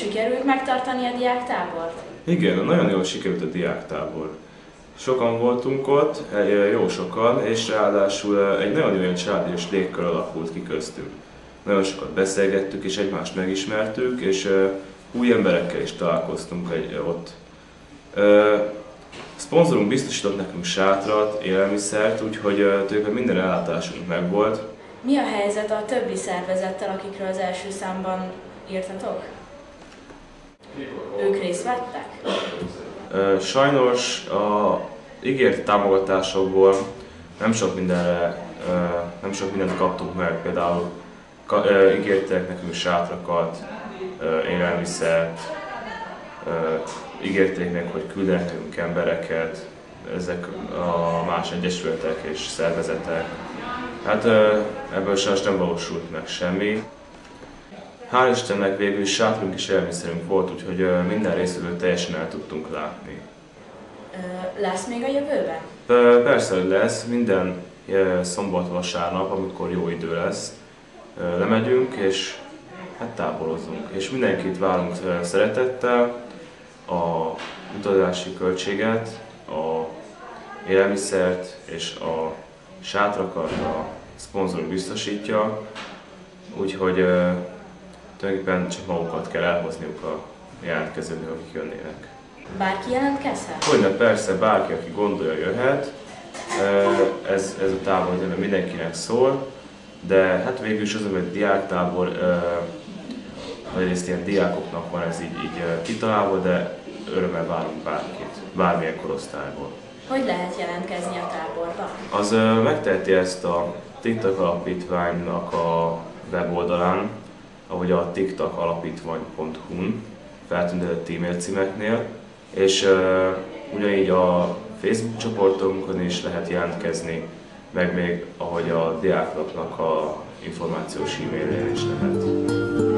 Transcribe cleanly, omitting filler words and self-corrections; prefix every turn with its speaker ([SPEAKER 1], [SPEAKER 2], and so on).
[SPEAKER 1] Sikerült megtartani a diáktábort?
[SPEAKER 2] Igen, nagyon jól sikerült a diáktábor. Sokan voltunk ott, jó sokan, és ráadásul egy nagyon olyan családias légkör alakult ki köztünk. Nagyon sokat beszélgettük és egymást megismertük, és új emberekkel is találkoztunk ott. Szponzorunk biztosított nekünk sátrat, élelmiszert, úgyhogy tulajdonképpen minden ellátásunk megvolt.
[SPEAKER 1] Mi a helyzet a többi szervezettel, akikről az első számban írtatok? Ők részt vettek?
[SPEAKER 2] Sajnos a ígért támogatásokból nem sok mindent kaptunk meg, például ígértek nekünk sátrakat, élelmiszert, ígérték meg, hogy küldenek nekünk embereket, ezek a más egyesületek és szervezetek. Hát ebből sajnos nem valósult meg semmi. Hál' Istennek végül is sátrunk és élelmiszerünk volt, úgyhogy minden résztvevőt teljesen el tudtunk látni.
[SPEAKER 1] Lesz még a jövőben?
[SPEAKER 2] Persze, hogy lesz. Minden szombat-vasárnap, amikor jó idő lesz, lemegyünk és hát táborozunk. És mindenkit várunk szeretettel, a utazási költséget, a élelmiszert és a sátrakat a szponzorunk biztosítja, úgyhogy tulajdonképpen csak magukat kell elhozniuk a jelentkezőknek, akik jönnének.
[SPEAKER 1] Bárki jelentkezhet?
[SPEAKER 2] Hogyne, persze, bárki, aki gondolja, jöhet. Ez a tábor mindenkinek szól, de hát végül is az, hogy diáktábor, egyrészt ilyen diákoknak van ez így kitalálva, de örömmel várunk bárkit, bármilyen korosztályból.
[SPEAKER 1] Hogy lehet jelentkezni a táborba?
[SPEAKER 2] Az megteheti ezt a TikTok alapítványnak a weboldalán, ahogy a tiktokalapítvány.hu-n feltüntetett e-mail címeknél, és ugyanígy a Facebook csoportunkon is lehet jelentkezni, meg még ahogy a diáklapnak a információs e-mailén is lehet.